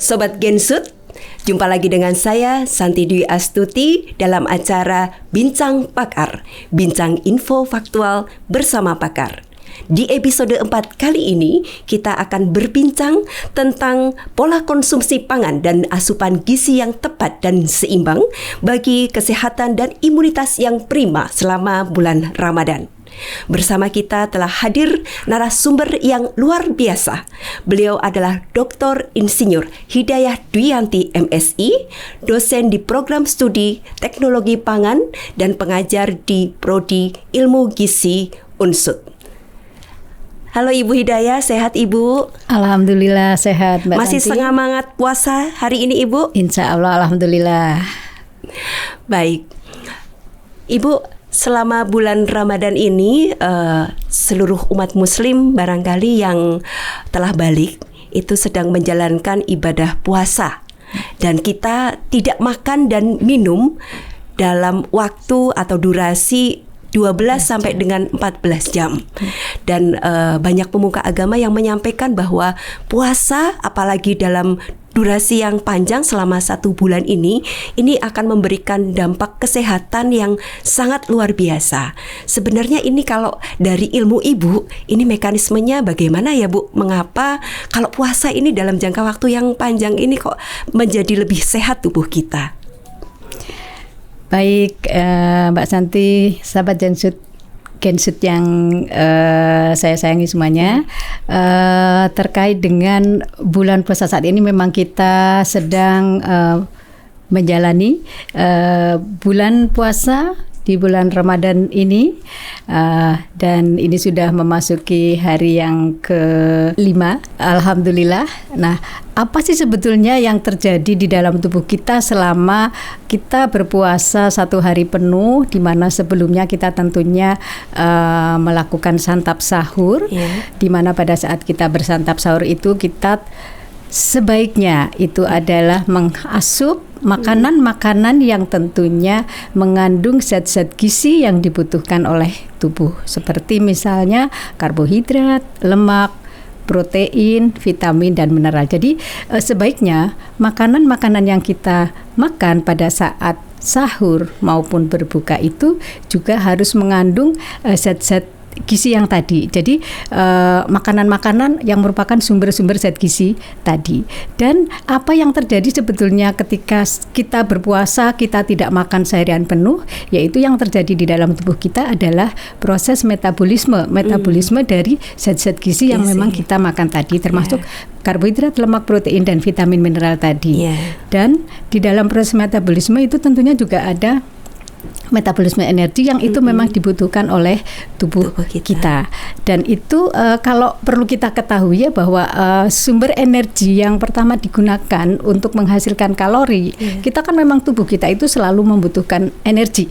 Sobat Gensut, jumpa lagi dengan saya Santi Dwi Astuti dalam acara Bincang Pakar, bincang info faktual bersama pakar. Di episode 4 kali ini kita akan berbincang tentang pola konsumsi pangan dan asupan gizi yang tepat dan seimbang bagi kesehatan dan imunitas yang prima selama bulan Ramadan. Bersama kita telah hadir narasumber yang luar biasa. Beliau adalah Dr. Insinyur Hidayah Dwiyanti MSI, dosen di program studi Teknologi Pangan dan pengajar di Prodi Ilmu Gizi UNSUD. Halo Ibu Hidayah, sehat Ibu? Alhamdulillah sehat Mbak Masih Santi. semangat puasa hari ini Ibu? Insya Allah, Alhamdulillah. Baik Ibu, selama bulan Ramadan ini seluruh umat muslim barangkali yang telah balik itu sedang menjalankan ibadah puasa. Dan kita tidak makan dan minum dalam waktu atau durasi 12 sampai dengan 14 jam. Dan banyak pemuka agama yang menyampaikan bahwa puasa apalagi dalam durasi yang panjang selama 1 bulan ini akan memberikan dampak kesehatan yang sangat luar biasa. Sebenarnya ini kalau dari ilmu Ibu, ini mekanismenya bagaimana ya Bu? Mengapa kalau puasa ini dalam jangka waktu yang panjang ini kok menjadi lebih sehat tubuh kita? Baik Mbak Santi, sahabat Gensut yang saya sayangi semuanya, terkait dengan bulan puasa saat ini memang kita sedang menjalani bulan puasa di bulan Ramadan ini, dan ini sudah memasuki hari yang ke-5, Alhamdulillah. Nah, apa sih sebetulnya yang terjadi di dalam tubuh kita selama kita berpuasa 1 hari penuh, di mana sebelumnya kita tentunya melakukan santap sahur, di mana pada saat kita bersantap sahur itu kita sebaiknya itu adalah mengasup makanan-makanan yang tentunya mengandung zat-zat gizi yang dibutuhkan oleh tubuh, seperti misalnya karbohidrat, lemak, protein, vitamin, dan mineral. Jadi sebaiknya makanan-makanan yang kita makan pada saat sahur maupun berbuka itu juga harus mengandung zat-zat gizi yang tadi. Jadi makanan-makanan yang merupakan sumber-sumber zat gizi tadi. Dan apa yang terjadi sebetulnya ketika kita berpuasa, kita tidak makan seharian penuh, yaitu yang terjadi di dalam tubuh kita adalah proses metabolisme dari zat-zat gizi yang memang kita makan tadi, termasuk karbohidrat, lemak, protein, dan vitamin mineral tadi. Dan di dalam proses metabolisme itu tentunya juga ada metabolisme energi yang itu memang dibutuhkan oleh tubuh kita. Dan itu kalau perlu kita ketahui ya bahwa sumber energi yang pertama digunakan untuk menghasilkan kalori, kita kan memang tubuh kita itu selalu membutuhkan energi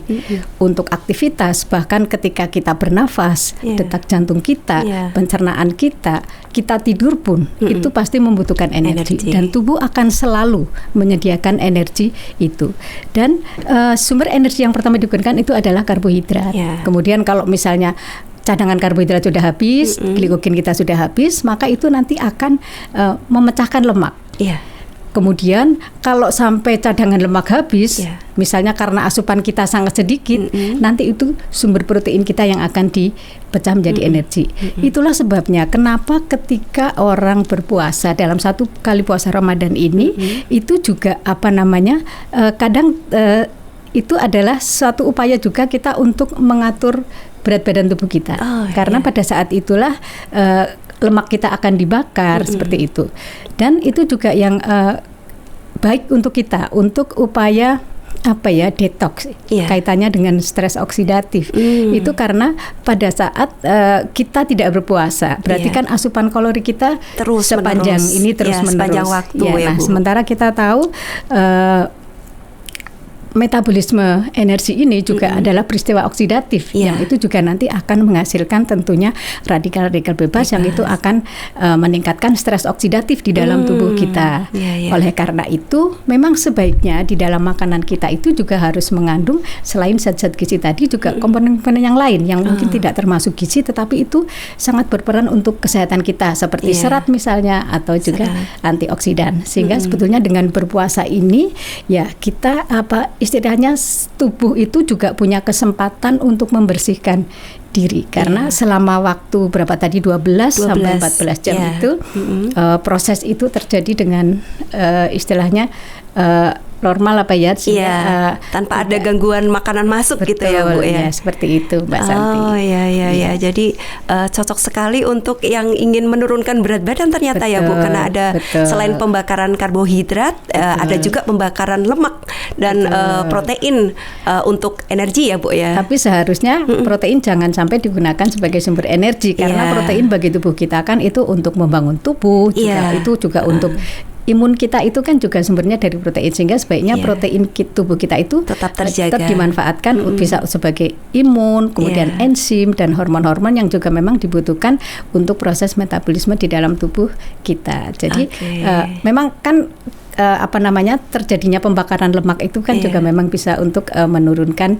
untuk aktivitas, bahkan ketika kita bernafas, detak jantung kita, pencernaan kita tidur pun itu pasti membutuhkan energi. Dan tubuh akan selalu menyediakan energi itu. Dan sumber energi yang pertama digunakan itu adalah karbohidrat. Kemudian kalau misalnya cadangan karbohidrat sudah habis, glikogen kita sudah habis, maka itu nanti akan memecahkan lemak. Kemudian kalau sampai cadangan lemak habis, misalnya karena asupan kita sangat sedikit, nanti itu sumber protein kita yang akan dipecah menjadi energi. Itulah sebabnya kenapa ketika orang berpuasa dalam 1 kali puasa Ramadan ini, itu juga kadang itu adalah suatu upaya juga kita untuk mengatur berat badan tubuh kita. Karena pada saat itulah lemak kita akan dibakar seperti itu. Dan itu juga yang baik untuk kita, untuk upaya detox, kaitannya dengan stres oksidatif. Itu karena pada saat kita tidak berpuasa, berarti kan asupan kalori kita terus sepanjang menerus. Sepanjang waktu Bu. Sementara kita tahu metabolisme energi ini juga adalah peristiwa oksidatif yang itu juga nanti akan menghasilkan tentunya radikal-radikal bebas yang itu akan meningkatkan stres oksidatif di dalam tubuh kita. Oleh karena itu memang sebaiknya di dalam makanan kita itu juga harus mengandung selain zat-zat gizi tadi juga komponen-komponen yang lain yang mungkin tidak termasuk gizi tetapi itu sangat berperan untuk kesehatan kita seperti serat misalnya atau juga antioksidan. Sehingga sebetulnya dengan berpuasa ini ya kita istilahnya tubuh itu juga punya kesempatan untuk membersihkan diri karena selama waktu berapa tadi 12 sampai 14 jam itu proses itu terjadi dengan istilahnya normal apa ya tanpa ada gangguan makanan masuk gitu ya Bu ya. Seperti itu Mbak Santi. Ya. Jadi cocok sekali untuk yang ingin menurunkan berat badan ternyata ya Bu karena ada selain pembakaran karbohidrat ada juga pembakaran lemak dan protein untuk energi ya Bu ya. Tapi seharusnya protein jangan sampai digunakan sebagai sumber energi karena protein bagi tubuh kita kan itu untuk membangun tubuh juga itu juga untuk imun kita itu kan juga sumbernya dari protein sehingga sebaiknya protein tubuh kita itu tetap terjaga, tetap dimanfaatkan bisa sebagai imun, kemudian enzim dan hormon-hormon yang juga memang dibutuhkan untuk proses metabolisme di dalam tubuh kita. Jadi memang kan terjadinya pembakaran lemak itu kan juga memang bisa untuk menurunkan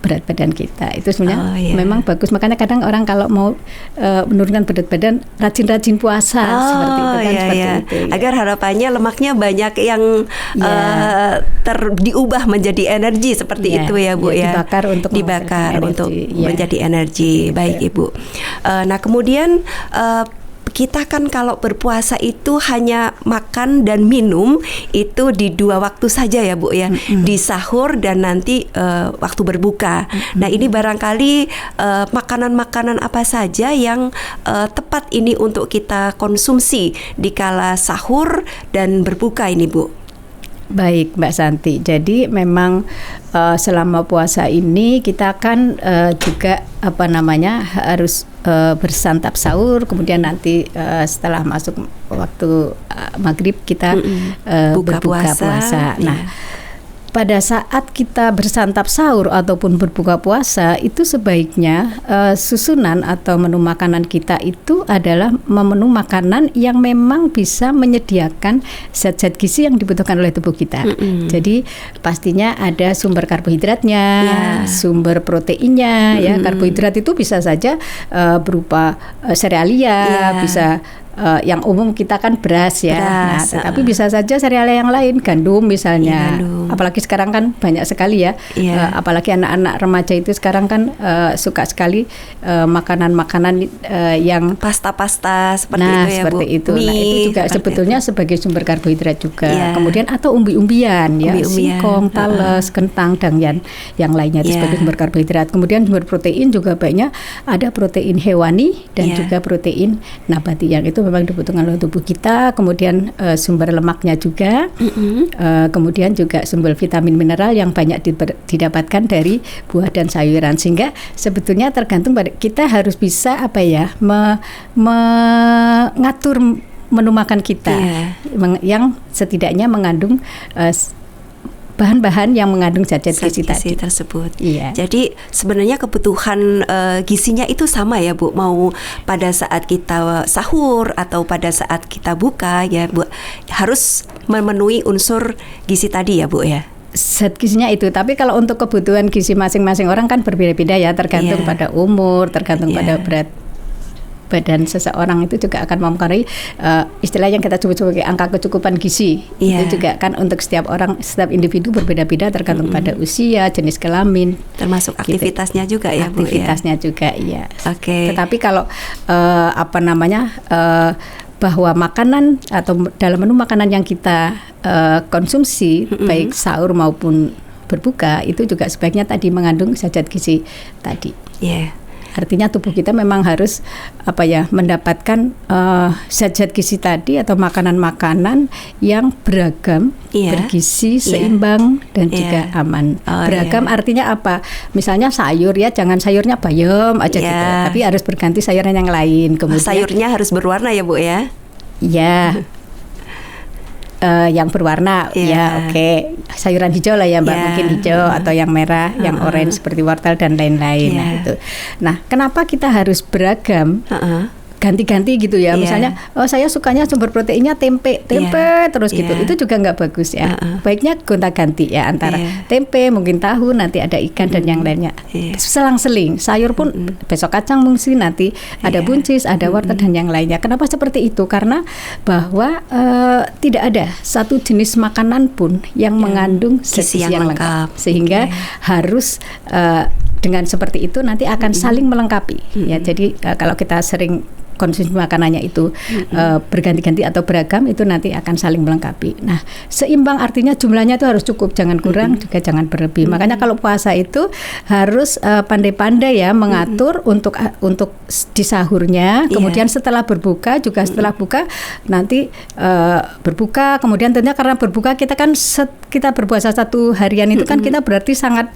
berat badan kita. Itu sebenarnya memang bagus. Makanya kadang orang kalau mau menurunkan berat badan rajin-rajin puasa seperti itu kan seperti itu. Agar harapannya lemaknya banyak yang diubah menjadi energi seperti itu ya Bu ya. Dibakar untuk menjadi energi. Baik Ibu. Nah kemudian kita kan kalau berpuasa itu hanya makan dan minum itu di 2 waktu saja ya Bu ya, di sahur dan nanti waktu berbuka. Nah ini barangkali makanan-makanan apa saja yang tepat ini untuk kita konsumsi di kala sahur dan berbuka ini Bu? Baik Mbak Santi, jadi memang selama puasa ini kita kan juga harus bersantap sahur, kemudian nanti setelah masuk waktu maghrib kita berbuka puasa. Nah pada saat kita bersantap sahur ataupun berbuka puasa itu sebaiknya susunan atau menu makanan kita itu adalah menu makanan yang memang bisa menyediakan zat-zat gizi yang dibutuhkan oleh tubuh kita. Jadi pastinya ada sumber karbohidratnya, sumber proteinnya. Ya karbohidrat itu bisa saja berupa serealia, bisa yang umum kita kan beras ya. Nah, tapi bisa saja serealia yang lain, gandum misalnya. Apalagi sekarang kan banyak sekali ya. Apalagi anak-anak remaja itu sekarang kan suka sekali makanan-makanan yang pasta-pasta seperti itu ya seperti Bu. Itu. Nah, itu juga sebetulnya sebagai sumber karbohidrat juga. Kemudian atau umbi-umbian ya, singkong, tales, kentang dan yang lainnya itu sebagai sumber karbohidrat. Kemudian sumber protein juga banyak, ada protein hewani dan juga protein nabati yang itu memang dibutuhkan oleh tubuh kita. Kemudian sumber lemaknya juga, kemudian juga sumber vitamin mineral yang banyak didapatkan dari buah dan sayuran. Sehingga sebetulnya tergantung pada kita harus bisa mengatur menu makan kita yang setidaknya mengandung bahan-bahan yang mengandung zat-zat gizi tadi tersebut. Jadi sebenarnya kebutuhan gizinya itu sama ya Bu, mau pada saat kita sahur atau pada saat kita buka ya Bu, harus memenuhi unsur gizi tadi ya Bu ya. Zat gizinya itu, tapi kalau untuk kebutuhan gizi masing-masing orang kan berbeda-beda ya, tergantung pada umur, tergantung pada berat badan seseorang itu juga akan mempengaruhi istilah yang kita sebut sebagai angka kecukupan gizi. Itu juga kan untuk setiap orang, setiap individu berbeda-beda tergantung pada usia, jenis kelamin, termasuk aktivitasnya juga ya Bu. Aktivitasnya juga ya. Tetapi kalau bahwa makanan atau dalam menu makanan yang kita konsumsi baik sahur maupun berbuka itu juga sebaiknya tadi mengandung zat-zat gizi tadi. Artinya tubuh kita memang harus mendapatkan zat-zat gizi tadi atau makanan-makanan yang beragam, bergizi, seimbang dan juga aman. Beragam artinya apa? Misalnya sayur ya, jangan sayurnya bayam aja gitu, tapi harus berganti sayuran yang lain. Kemudian sayurnya harus berwarna ya Bu ya. yang berwarna, ya oke. Sayuran hijau lah ya Mbak, mungkin hijau atau yang merah, yang orange seperti wortel dan lain-lain. Nah, itu. Nah, kenapa kita harus beragam? Ganti-ganti gitu ya, misalnya saya sukanya sumber proteinnya tempe terus gitu, itu juga nggak bagus ya. Baiknya gonta-ganti ya antara tempe, mungkin tahu, nanti ada ikan dan yang lainnya. Selang-seling, sayur pun besok kacang mungkin, nanti ada buncis, ada wortel dan yang lainnya. Kenapa seperti itu? Karena bahwa tidak ada satu jenis makanan pun yang mengandung gizi yang lengkap, sehingga harus dengan seperti itu nanti akan saling melengkapi ya. Jadi kalau kita sering konsumsi makanannya itu berganti-ganti atau beragam, itu nanti akan saling melengkapi. Nah, seimbang artinya jumlahnya itu harus cukup, jangan kurang juga jangan berlebih. Makanya kalau puasa itu harus pandai-pandai ya mengatur untuk di sahurnya, kemudian setelah berbuka juga setelah buka nanti berbuka, kemudian tentunya karena berbuka kita kan kita berpuasa satu harian itu kan kita berarti sangat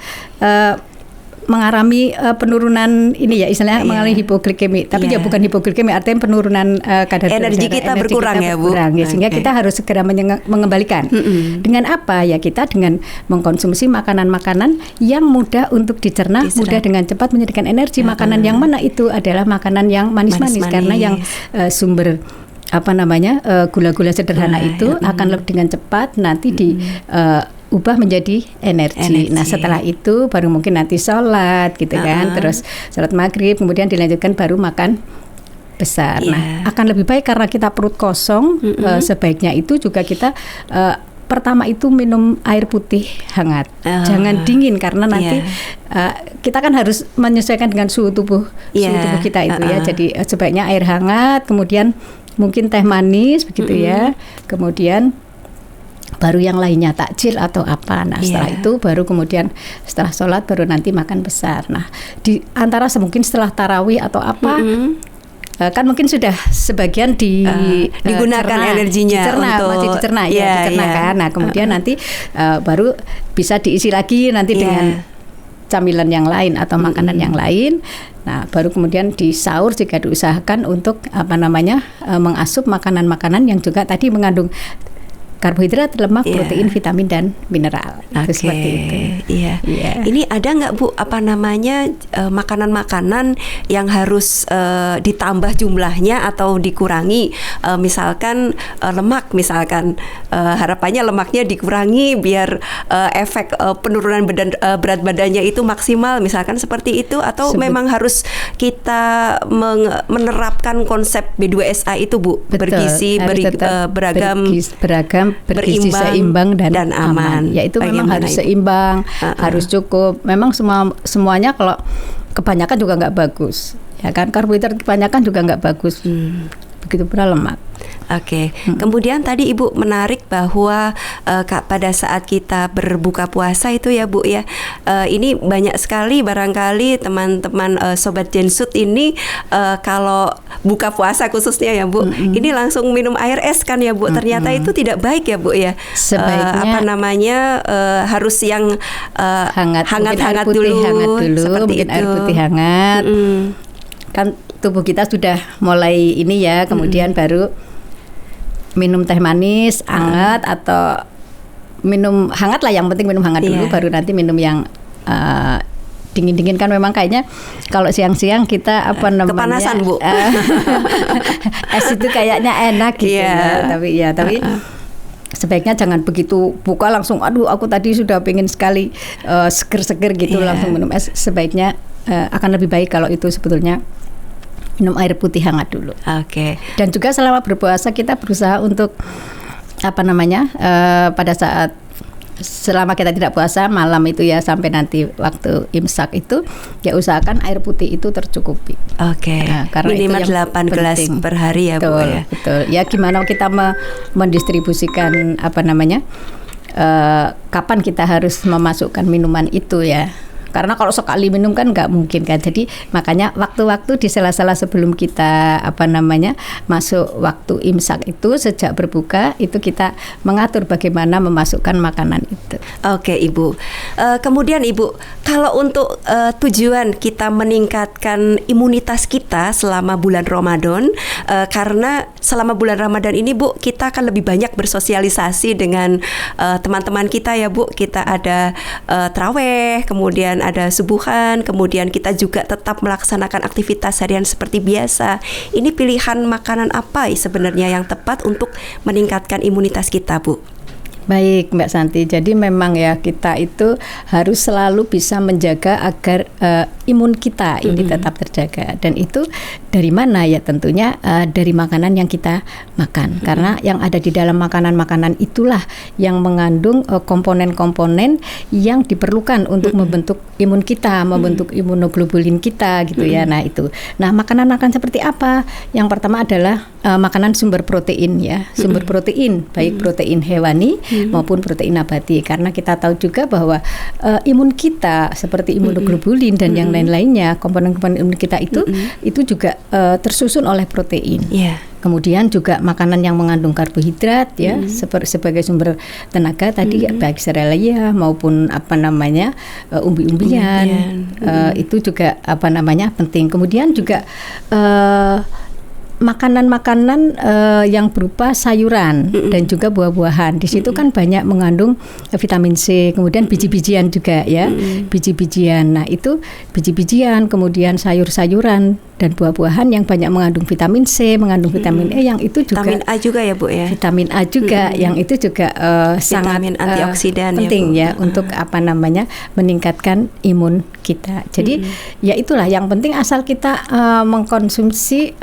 mengalami penurunan ini ya, istilahnya mengalami hipoglikemi, tapi dia bukan hipoglikemi, artinya penurunan kadar energi kita berkurang ya Bu. Ya, sehingga kita harus segera mengembalikan. Dengan apa ya? Kita dengan mengkonsumsi makanan-makanan yang mudah untuk dicerna, mudah dengan cepat menjadikan energi. Makanan yang mana itu adalah makanan yang manis-manis, karena yang sumber gula-gula sederhana itu akan lebih dengan cepat nanti ubah menjadi energi. Nah, setelah itu baru mungkin nanti sholat gitu kan, terus sholat maghrib, kemudian dilanjutkan baru makan besar. Nah, akan lebih baik karena kita perut kosong, sebaiknya itu juga kita pertama itu minum air putih hangat, jangan dingin, karena nanti kita kan harus menyesuaikan dengan suhu tubuh kita itu ya. Jadi sebaiknya air hangat, kemudian mungkin teh manis begitu ya, kemudian baru yang lainnya takjil atau apa. Nah, setelah itu baru kemudian setelah sholat baru nanti makan besar. Nah, di antara mungkin setelah tarawih atau apa, kan mungkin sudah sebagian digunakan energinya masih dicerna kan. Nah, kemudian nanti baru bisa diisi lagi nanti dengan camilan yang lain atau makanan yang lain. Nah, baru kemudian di sahur jika diusahakan untuk mengasup makanan-makanan yang juga tadi mengandung karbohidrat, lemak, protein, vitamin dan mineral. Seperti itu. Ini ada nggak Bu makanan-makanan yang harus ditambah jumlahnya atau dikurangi? Misalkan lemak, harapannya lemaknya dikurangi biar efek penurunan berat badannya itu maksimal, misalkan seperti itu, atau memang harus kita menerapkan konsep B2SA itu Bu, bergizi, beragam, bergizi, seimbang dan aman. Ya, itu memang harus seimbang, harus cukup. Memang semuanya kalau kebanyakan juga nggak bagus. Ya kan, karbohidrat kebanyakan juga nggak bagus. Begitu pula lemak. Kemudian tadi Ibu menarik bahwa pada saat kita berbuka puasa itu ya Bu ya, ini banyak sekali barangkali teman-teman Sobat Gensut ini kalau buka puasa khususnya ya Bu, ini langsung minum air es kan ya Bu. Ternyata itu tidak baik ya Bu ya. Sebaiknya harus yang hangat-hangat dulu, seperti mungkin itu. Air putih hangat. Kan tubuh kita sudah mulai ini ya, kemudian baru minum teh manis hangat atau minum hangat lah, yang penting minum hangat dulu, baru nanti minum yang dingin-dingin. Kan memang kayaknya kalau siang-siang kita kepanasan Bu. Es itu kayaknya enak gitu tapi sebaiknya jangan begitu buka langsung aduh aku tadi sudah pengen sekali seger-seger gitu langsung minum es. Sebaiknya akan lebih baik kalau itu sebetulnya minum air putih hangat dulu. Dan juga selama berpuasa kita berusaha untuk pada saat selama kita tidak puasa malam itu ya, sampai nanti waktu imsak itu ya usahakan air putih itu tercukupi. Karena minimal 8 gelas per hari ya Bu ya. Betul. Ya gimana kita mendistribusikan kapan kita harus memasukkan minuman itu ya. Karena kalau sekali minum kan nggak mungkin kan. Jadi makanya waktu-waktu di sela-sela sebelum kita masuk waktu imsak itu, sejak berbuka itu kita mengatur bagaimana memasukkan makanan itu. Ibu. Kemudian Ibu, Kalau untuk tujuan kita meningkatkan imunitas kita selama bulan Ramadan, karena selama bulan Ramadan ini Bu, kita akan lebih banyak bersosialisasi dengan teman-teman kita ya Bu. Kita ada traweh, kemudian ada subuhan, kemudian kita juga tetap melaksanakan aktivitas harian seperti biasa. Ini pilihan makanan apa sebenarnya yang tepat untuk meningkatkan imunitas kita Bu? Baik Mbak Santi, jadi memang ya kita itu harus selalu bisa menjaga agar imun kita ini tetap terjaga. Dan itu dari mana ya? Tentunya dari makanan yang kita makan. Karena yang ada di dalam makanan-makanan itulah yang mengandung komponen-komponen yang diperlukan untuk membentuk imun kita, membentuk imunoglobulin kita gitu ya. Nah itu. Nah makanan-makanan seperti apa? Yang pertama adalah makanan sumber protein ya, sumber protein, baik protein hewani maupun protein nabati, karena kita tahu juga bahwa imun kita seperti imunoglobulin dan yang lain-lainnya, komponen-komponen imun kita itu juga tersusun oleh protein. Kemudian juga makanan yang mengandung karbohidrat ya, sebagai sumber tenaga tadi baik serealia maupun umbi-umbian, itu juga penting. Kemudian juga makanan-makanan yang berupa sayuran dan juga buah-buahan. Di situ kan banyak mengandung vitamin C, kemudian biji-bijian juga ya, biji-bijian. Nah itu biji-bijian, kemudian sayur-sayuran dan buah-buahan yang banyak mengandung vitamin C, mengandung vitamin E, yang itu juga vitamin A juga ya Bu ya. Vitamin A juga yang itu juga sangat antioksidan penting ya, Bu. Untuk meningkatkan imun kita. Jadi ya itulah yang penting, asal kita mengkonsumsi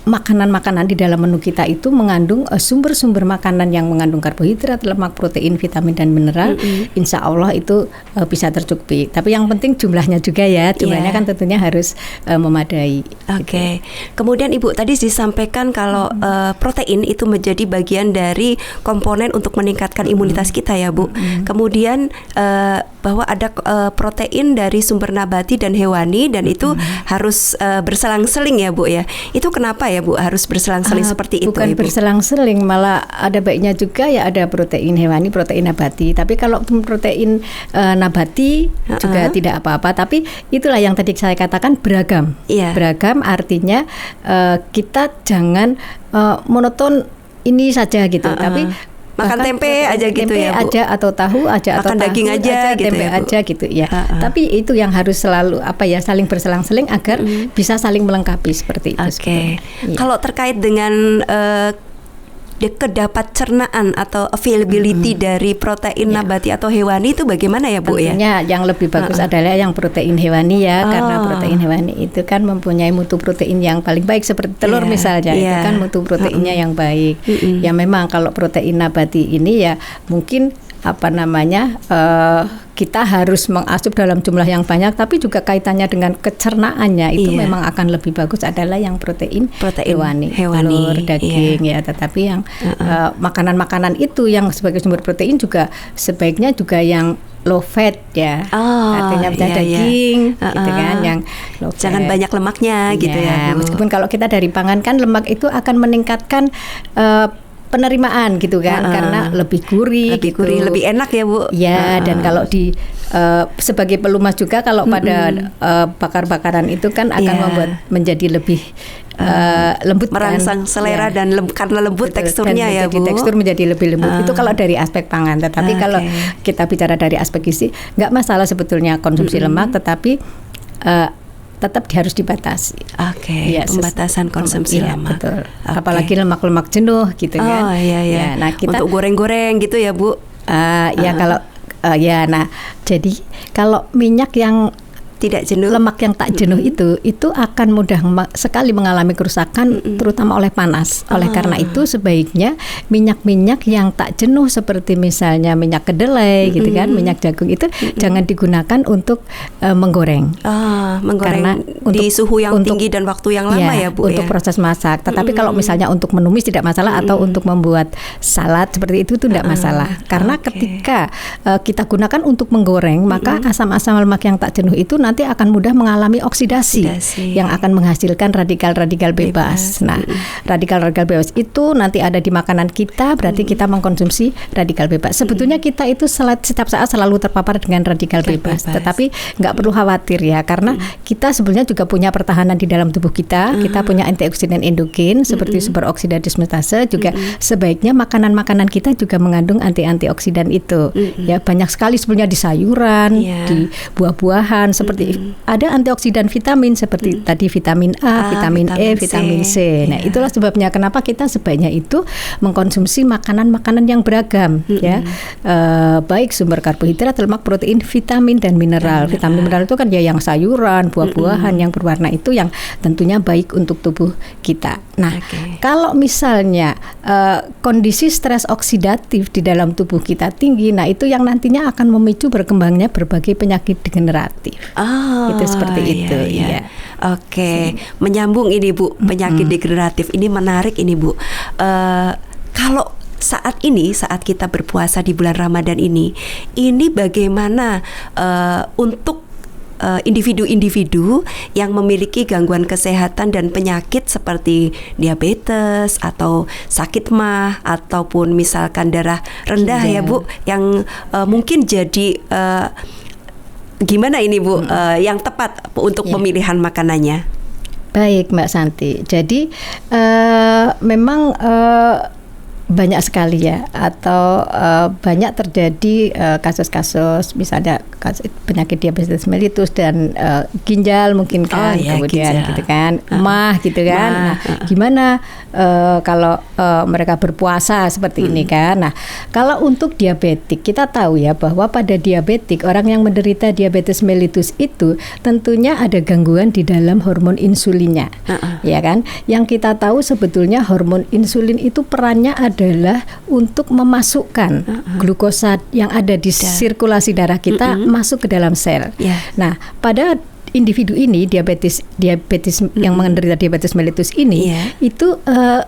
makanan-makanan di dalam menu kita itu mengandung sumber-sumber makanan yang mengandung karbohidrat, lemak, protein, vitamin dan mineral. Insya Allah itu bisa tercukupi. Tapi yang penting jumlahnya juga ya. Jumlahnya kan tentunya harus memadai. Oke. Kemudian Ibu tadi disampaikan kalau protein itu menjadi bagian dari komponen untuk meningkatkan imunitas kita ya Bu. Kemudian bahwa ada protein dari sumber nabati dan hewani, dan itu harus berselang-seling ya Bu ya. Itu kenapa ya Bu harus berselang-seling seperti itu? Bukan Ibu? Berselang-seling, malah ada baiknya juga ya, ada protein hewani, protein nabati. Tapi kalau protein nabati juga tidak apa-apa. Tapi itulah yang tadi saya katakan, beragam. Beragam artinya kita jangan monoton ini saja gitu. Tapi makan tempe aja gitu tempe ya Bu? aja atau tahu aja, makan atau daging tahu aja gitu tempe ya Bu? aja gitu ya. Tapi itu yang harus selalu saling berselang-seling agar bisa saling melengkapi seperti itu. Oke. Kalau terkait dengan kedapat cernaan atau availability dari protein nabati atau hewani itu bagaimana ya Bu? Tentunya yang lebih bagus adalah yang protein hewani ya, karena protein hewani itu kan mempunyai mutu protein yang paling baik, seperti telur misalnya, itu kan mutu proteinnya yang baik. Ya memang kalau protein nabati ini ya mungkin kita harus mengasup dalam jumlah yang banyak, tapi juga kaitannya dengan kecernaannya itu memang akan lebih bagus adalah yang protein hewani, telur, daging ya. Tetapi yang makanan-makanan itu yang sebagai sumber protein juga sebaiknya juga yang low fat ya, artinya daging gitu kan, yang low fat. Jangan banyak lemaknya gitu ya Bu. Meskipun kalau kita dari pangan kan lemak itu akan meningkatkan penerimaan gitu kan, karena lebih gurih, lebih enak ya Bu. Ya, dan kalau di sebagai pelumas juga kalau pada bakar-bakaran itu kan akan membuat menjadi lebih lembut, merangsang selera dan karena lembut teksturnya ya Bu. Tekstur menjadi lebih lembut. Itu kalau dari aspek pangan. Tetapi kalau kita bicara dari aspek gizi, nggak masalah sebetulnya konsumsi lemak, tetapi tetap harus dibatasi. Ya, pembatasan konsumsi lemak. Betul. Apalagi lemak-lemak jenuh gitu kan. Ya, nah, kita untuk goreng-goreng gitu ya Bu. Ya kalau nah jadi kalau minyak yang tidak jenuh, lemak yang tak jenuh itu akan mudah sekali mengalami kerusakan, terutama oleh panas. Oleh karena itu sebaiknya minyak-minyak yang tak jenuh seperti misalnya minyak kedelai gitu kan, minyak jagung itu jangan digunakan untuk menggoreng. Menggoreng karena di suhu yang tinggi dan waktu yang lama ya Bu. Untuk proses masak. Tetapi kalau misalnya untuk menumis tidak masalah, atau untuk membuat salad seperti itu tidak masalah. Karena ketika kita gunakan untuk menggoreng, maka asam-asam lemak yang tak jenuh itu nanti akan mudah mengalami oksidasi yang akan menghasilkan radikal-radikal bebas. Nah, radikal-radikal bebas itu nanti ada di makanan kita, berarti kita mengkonsumsi radikal bebas. Sebetulnya kita itu setiap saat selalu terpapar dengan radikal bebas. Tetapi nggak perlu khawatir ya, karena kita sebenarnya juga punya pertahanan di dalam tubuh kita. Kita punya antioksidan endogen seperti superoksida dismutase. Juga sebaiknya makanan-makanan kita juga mengandung antioksidan itu. Ya, banyak sekali sebenarnya di sayuran, di buah-buahan seperti ada antioksidan vitamin seperti tadi vitamin A, vitamin E, vitamin C. Nah, itulah sebabnya kenapa kita sebaiknya itu mengkonsumsi makanan-makanan yang beragam ya. Baik sumber karbohidrat, lemak, protein, vitamin dan mineral. Vitamin mineral itu kan ya yang sayuran, buah-buahan yang berwarna itu yang tentunya baik untuk tubuh kita. Nah, kalau misalnya kondisi stres oksidatif di dalam tubuh kita tinggi, nah itu yang nantinya akan memicu berkembangnya berbagai penyakit degeneratif. Itu seperti itu. Ya. Oke, menyambung ini Bu, penyakit degeneratif ini menarik ini Bu. Kalau saat kita berpuasa di bulan Ramadan ini bagaimana untuk individu-individu yang memiliki gangguan kesehatan dan penyakit seperti diabetes atau sakit MAH ataupun misalkan darah rendah ya Bu, yang mungkin jadi gimana ini Bu yang tepat untuk pemilihan makanannya? Baik Mbak Santi, jadi memang banyak sekali ya, atau banyak terjadi kasus-kasus misalnya penyakit diabetes mellitus dan ginjal mungkin kan, kemudian ginjal. Gitu kan, MAH gitu kan. Nah, gimana kalau mereka berpuasa seperti ini kan? Nah, kalau untuk diabetik kita tahu ya bahwa pada diabetik, orang yang menderita diabetes mellitus itu tentunya ada gangguan di dalam hormon insulinnya, ya kan? Yang kita tahu sebetulnya hormon insulin itu perannya adalah untuk memasukkan glukosa yang ada di sirkulasi darah kita masuk ke dalam sel. Nah, pada individu ini diabetes yang menderita diabetes mellitus ini itu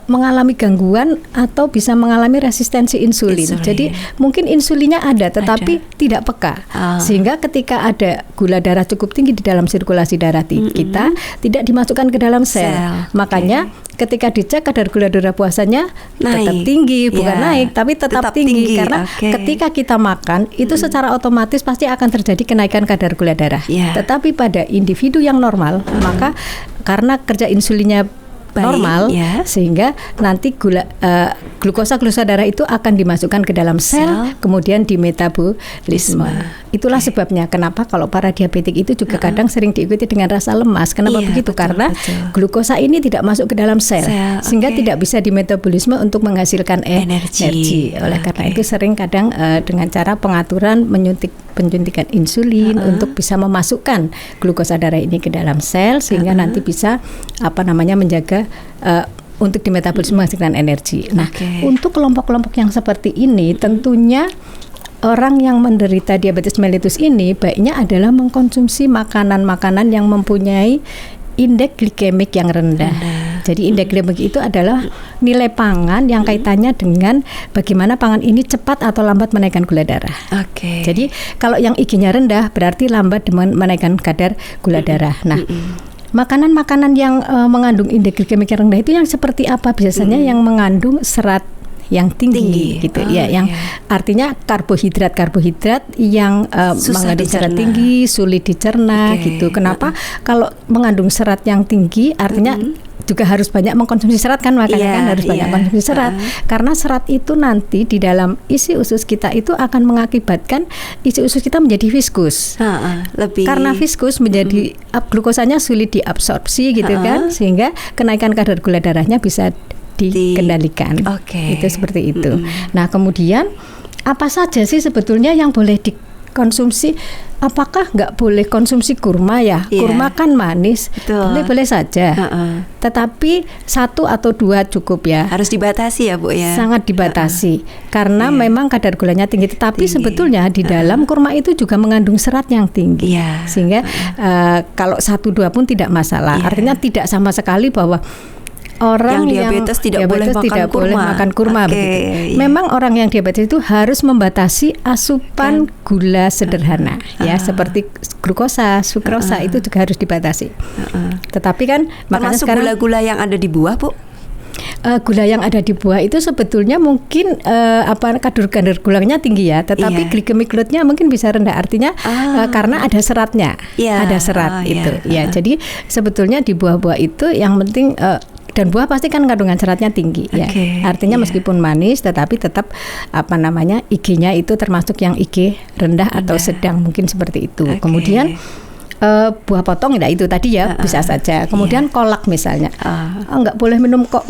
mengalami gangguan atau bisa mengalami resistensi insulin. Jadi mungkin insulinnya ada tetapi tidak peka. Sehingga ketika ada gula darah cukup tinggi di dalam sirkulasi darah kita tidak dimasukkan ke dalam sel. Makanya ketika dicek kadar gula darah puasanya tetap tinggi, bukan naik tapi tetap tinggi. Karena ketika kita makan itu secara otomatis pasti akan terjadi kenaikan kadar gula darah. Tetapi pada individu yang normal, maka karena kerja insulinnya normal, sehingga nanti glukosa darah itu akan dimasukkan ke dalam sel, kemudian dimetabolisme. Itulah sebabnya kenapa kalau para diabetik itu juga kadang sering diikuti dengan rasa lemas. Kenapa begitu? Karena glukosa ini tidak masuk ke dalam sel sehingga tidak bisa dimetabolisme untuk menghasilkan energi. Oleh karena itu sering kadang dengan cara pengaturan penyuntikan insulin untuk bisa memasukkan glukosa darah ini ke dalam sel sehingga nanti bisa menjaga untuk dimetabolisme menghasilkan energi. Nah, untuk kelompok-kelompok yang seperti ini tentunya orang yang menderita diabetes mellitus ini baiknya adalah mengkonsumsi makanan-makanan yang mempunyai indeks glikemik yang rendah. Jadi indeks glikemik itu adalah nilai pangan yang kaitannya dengan bagaimana pangan ini cepat atau lambat menaikkan gula darah. Jadi kalau yang IG-nya rendah berarti lambat menaikkan kadar gula darah. Nah, makanan-makanan yang mengandung indeks glikemik yang rendah itu yang seperti apa? Biasanya yang mengandung serat yang tinggi gitu ya, yang artinya karbohidrat yang mengandung serat tinggi, sulit dicerna gitu. Kenapa? Kalau mengandung serat yang tinggi artinya juga harus banyak mengkonsumsi serat kan, makanya kan harus banyak mengkonsumsi serat karena serat itu nanti di dalam isi usus kita itu akan mengakibatkan isi usus kita menjadi viskus. Karena viskus menjadi glukosanya sulit diabsorpsi gitu kan, sehingga kenaikan kadar gula darahnya bisa dikendalikan. Itu seperti itu. Nah, kemudian apa saja sih sebetulnya yang boleh dikonsumsi? Apakah nggak boleh konsumsi kurma ya? Kurma kan manis, boleh saja. Tetapi 1 atau 2 cukup ya. Harus dibatasi ya Bu ya. Sangat dibatasi karena memang kadar gulanya tinggi. Tetapi sebetulnya di dalam kurma itu juga mengandung serat yang tinggi. Sehingga kalau 1-2 pun tidak masalah. Artinya tidak sama sekali bahwa orang yang diabetes tidak boleh makan kurma. Begitu. Memang orang yang diabetes itu harus membatasi asupan gula sederhana, ya, seperti glukosa, sukrosa itu juga harus dibatasi. Tetapi kan makanya termasuk sekarang gula-gula yang ada di buah, Bu? Gula yang ada di buah itu sebetulnya mungkin kadar gulanya tinggi ya, tetapi glycemic load-nya mungkin bisa rendah, artinya karena ada seratnya, ada serat itu. Ya, jadi sebetulnya di buah-buah itu yang penting dan buah pasti kan kandungan seratnya tinggi, ya. Artinya meskipun manis, tetapi tetap IG-nya itu termasuk yang IG rendah atau sedang, mungkin seperti itu. Kemudian buah potong ya itu tadi ya bisa saja. Kemudian kolak misalnya, nggak boleh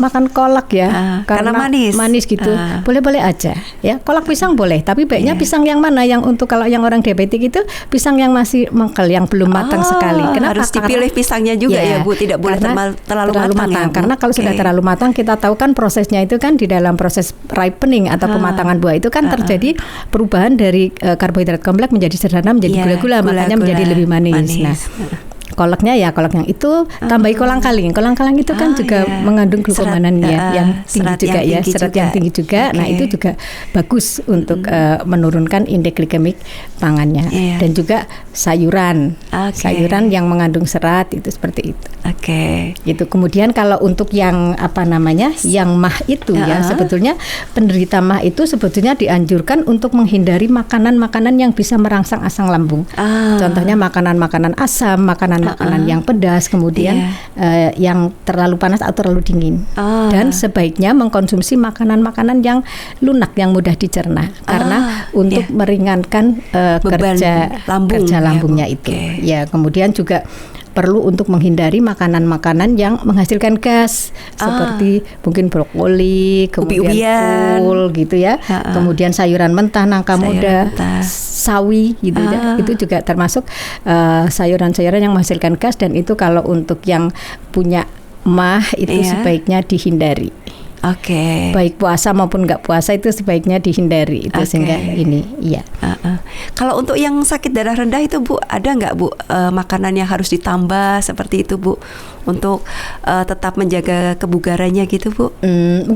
makan kolak ya, karena manis gitu. Boleh-boleh aja ya. Kolak pisang boleh, tapi baiknya pisang yang mana? Yang untuk kalau yang orang diabetik itu pisang yang masih mengkel, yang belum matang sekali. Kenapa? Harus dipilih pisangnya juga ya, Bu. Tidak boleh terlalu matang. Karena kalau sudah terlalu matang, kita tahu kan prosesnya itu kan di dalam proses ripening atau pematangan buah itu kan terjadi perubahan dari karbohidrat kompleks menjadi sederhana menjadi gula-gula, makanya menjadi lebih manis. Nah, kolaknya ya kolak yang itu tambahi kolang-kaling. Kolang-kaling itu kan juga mengandung glukomanan yang tinggi juga ya, serat yang tinggi juga. Nah, itu juga bagus untuk menurunkan indeks glikemik pangannya. Dan juga sayuran. Sayuran yang mengandung serat itu seperti itu. Gitu. Kemudian kalau untuk yang yang MAH itu ya, sebetulnya penderita MAH itu sebetulnya dianjurkan untuk menghindari makanan-makanan yang bisa merangsang asam lambung. Contohnya makanan-makanan asam, makanan yang pedas, kemudian yang terlalu panas atau terlalu dingin. Dan sebaiknya mengkonsumsi makanan-makanan yang lunak, yang mudah dicerna, karena untuk meringankan kerja lambungnya itu. Ya, kemudian juga perlu untuk menghindari makanan-makanan yang menghasilkan gas seperti mungkin brokoli, kemudian kol gitu ya. Kemudian sayuran mentah, nangka muda, sawi gitu ya. Itu juga termasuk sayuran-sayuran yang menghasilkan gas, dan itu kalau untuk yang punya MAH itu sebaiknya dihindari. Baik puasa maupun nggak puasa itu sebaiknya dihindari itu sehingga ini Kalau untuk yang sakit darah rendah itu, Bu, ada nggak, Bu, makanan yang harus ditambah seperti itu, Bu, untuk tetap menjaga kebugarannya gitu, Bu?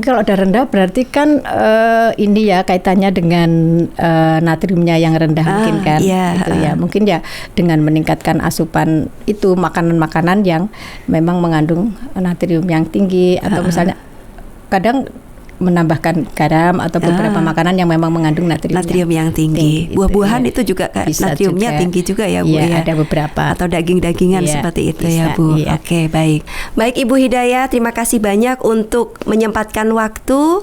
Kalau darah rendah berarti kan ini ya kaitannya dengan natriumnya yang rendah mungkin kan, gitu ya. Mungkin ya dengan meningkatkan asupan itu makanan-makanan yang memang mengandung natrium yang tinggi, atau misalnya kadang menambahkan garam atau beberapa makanan yang memang mengandung natrium yang tinggi. Buah-buahan itu juga natriumnya juga tinggi juga ya, Bu, ya. Ada beberapa. Atau daging-dagingan seperti itu ya, Bu. Baik. Baik, Ibu Hidayah, terima kasih banyak untuk menyempatkan waktu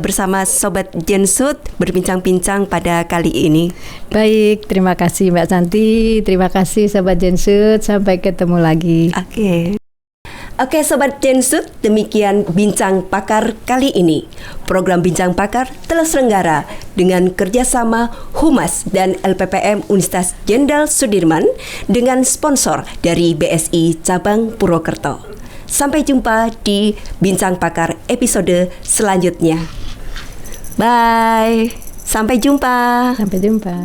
bersama Sobat Jensut berbincang-bincang pada kali ini. Baik, terima kasih Mbak Santi, terima kasih Sobat Jensut, sampai ketemu lagi. Oke Sobat Jensut, demikian Bincang Pakar kali ini. Program Bincang Pakar telah selenggara dengan kerjasama Humas dan LPPM Universitas Jenderal Sudirman dengan sponsor dari BSI Cabang Purwokerto. Sampai jumpa di Bincang Pakar episode selanjutnya. Bye. Sampai jumpa. Sampai jumpa.